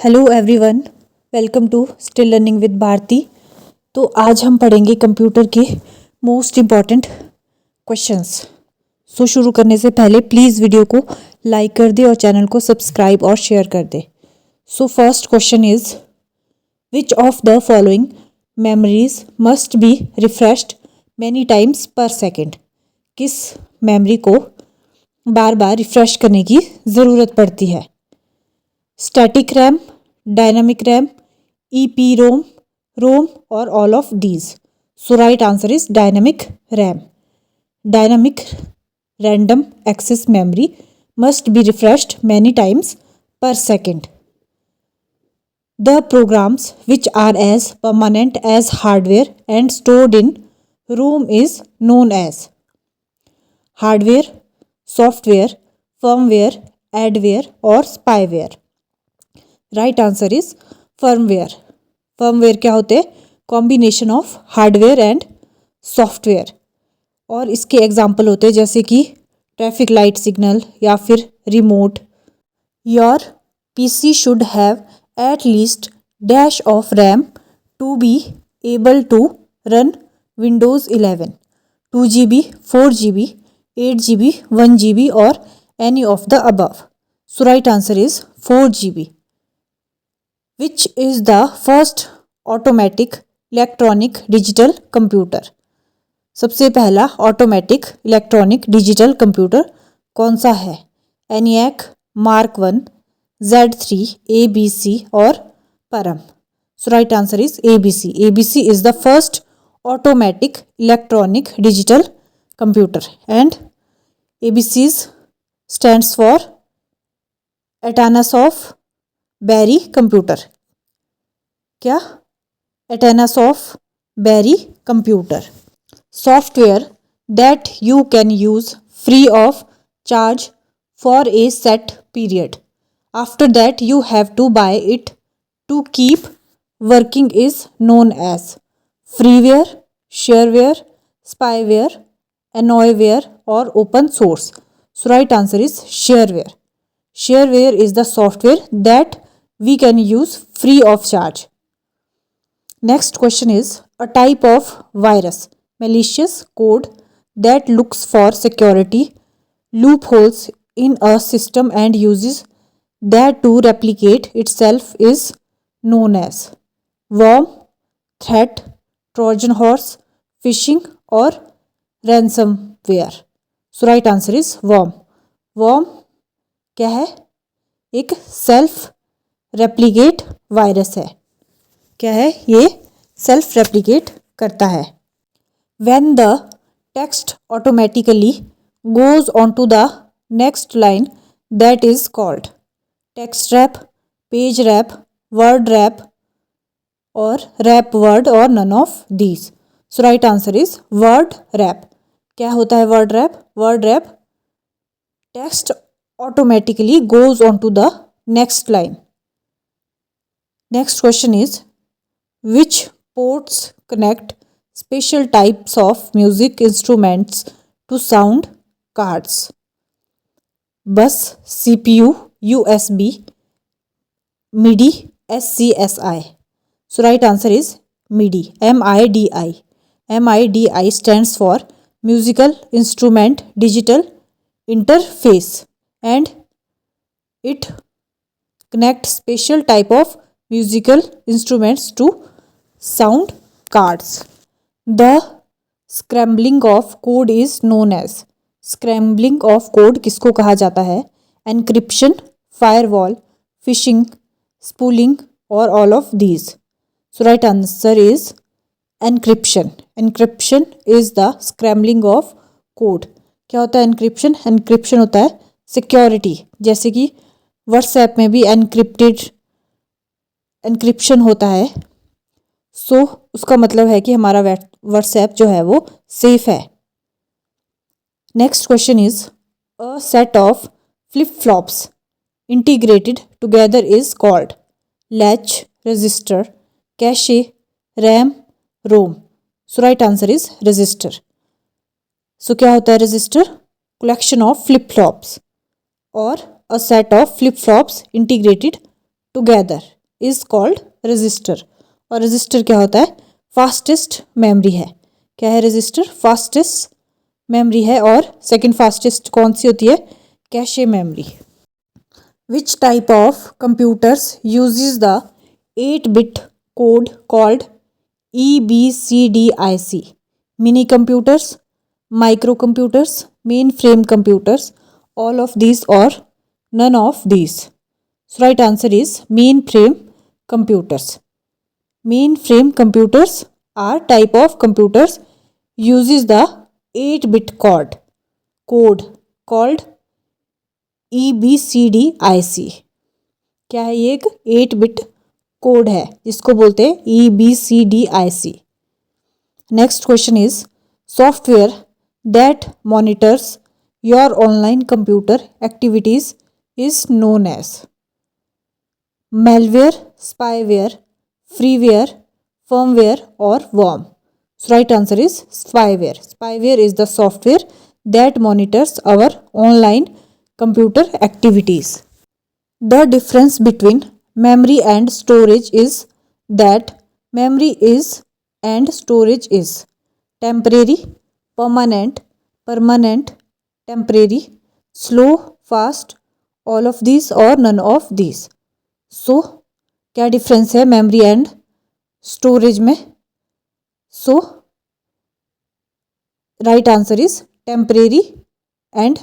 Hello everyone, welcome to Still Learning with Bharti. तो आज हम पढ़ेंगे कंप्यूटर के मोस्ट इम्पॉर्टेंट क्वेश्चंस। शुरू करने से पहले प्लीज़ वीडियो को लाइक कर दे और चैनल को सब्सक्राइब और शेयर कर दे। First question is which of the following memories must be refreshed many times per second. किस मेमोरी को बार बार रिफ्रेश करने की ज़रूरत पड़ती है? Static RAM, dynamic RAM, EPROM, ROM और all of these. So right answer is dynamic RAM. Dynamic random access memory must be refreshed many times per second. The programs which are as permanent as hardware and stored in ROM is known as hardware, software, firmware, adware or spyware. Right answer is firmware. Firmware क्या होते हैं? Combination of hardware and software. और इसके example होते हैं जैसे कि traffic light signal या फिर remote. Your PC should have at least dash of RAM to be able to run Windows 11, 2 GB, 4 GB, 8 GB, 1 GB और any of the above. So right answer is 4 GB. Which is the first automatic electronic digital computer? सबसे पहला automatic electronic digital computer कौन सा है? ENIAC, Mark 1, Z3, ABC और परम। So right answer is ABC. ABC is the first automatic electronic digital computer and ABC stands for Atanasoff Berry computer. क्या? Atanasoff Berry computer. Software that you can use free of charge for a set period after that you have to buy it to keep working is known as freeware, shareware, spyware, annoyware और open source. So right answer is shareware. Shareware is the software that we can use free of charge. Next question is a type of virus, malicious code that looks for security loopholes in a system and uses that to replicate itself is known as worm, threat, Trojan horse, phishing or ransomware. So right answer is worm. Worm क्या है? एक self replicate virus है। क्या है ये? Self replicate करता है। When the text automatically goes on to the next line that is called text wrap, page wrap, word wrap और रैप वर्ड और none of these. So right answer is word wrap. क्या होता है word wrap? Word wrap text automatically goes on to the next line. Next question is which ports connect special types of music instruments to sound cards? Bus, CPU, USB, MIDI, SCSI. So right answer is MIDI. MIDI. MIDI stands for Musical Instrument Digital Interface. And it connects special type of musical instruments to sound cards. The scrambling of code is known as scrambling of code किसको कहा जाता है? Encryption, firewall, phishing, spooling और all of these. So right answer is encryption. Encryption is the scrambling of code. क्या होता है encryption? Encryption होता है सिक्योरिटी. जैसे कि व्हाट्सएप में भी एनक्रिप्शन होता है. सो उसका मतलब है कि हमारा व्हाट्सएप जो है वो सेफ है. Next question is a set of flip flops integrated together is called latch, register, cache, RAM, ROM. So right answer is register. सो क्या होता है register? Collection of flip flops or a set of flip-flops integrated together is called register. और register क्या होता है? Fastest memory है। क्या है रजिस्टर? फास्टेस्ट मेमोरी है। और सेकंड फास्टेस्ट कौन सी होती है? Cache memory. Which type of computers uses the 8-bit code called EBCDIC? Mini computers, microcomputers, mainframe computers, all of these or none of these? So right answer is mainframe computers. Mainframe computers are type of computers uses the 8-bit code called EBCDIC. क्या है? ये एक 8-bit code है जिसको बोलते हैं EBCDIC. Next question is software that monitors your online computer activities is known as malware, spyware, freeware, firmware or worm? So right answer is spyware. Spyware is the software that monitors our online computer activities. The difference between memory and storage is that memory is and storage is temporary, permanent, temporary, slow, fast, all of these or none of these. So क्या difference है memory and storage में? So right answer is temporary and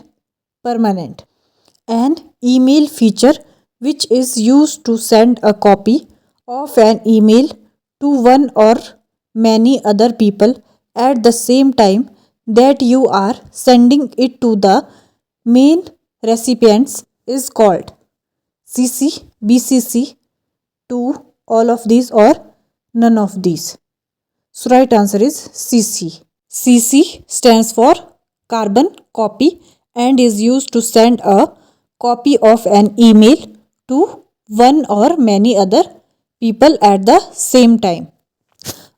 permanent. An email feature which is used to send a copy of an email to one or many other people at the same time that you are sending it to the main recipients is called CC, BCC, to all of these or none of these. So right answer is CC. CC stands for carbon copy and is used to send a copy of an email to one or many other people at the same time.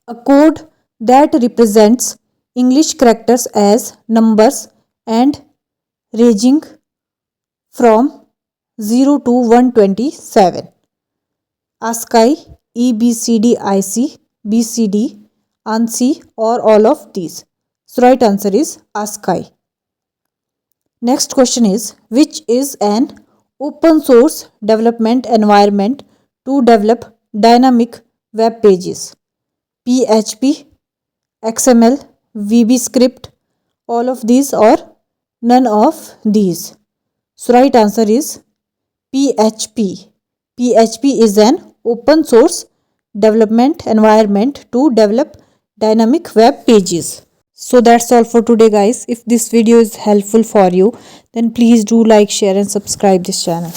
A code that represents English characters as numbers and ranging from 0 to 127. ASCII, EBCDIC, BCD, ANSI or all of these. So right answer is ASCII. Next question is which is an open source development environment to develop dynamic web pages? PHP, XML, VBScript, all of these or none of these? So right answer is PHP. PHP is an open source development environment to develop dynamic web pages. So that's all for today guys. If this video is helpful for you then please do like, share and subscribe this channel.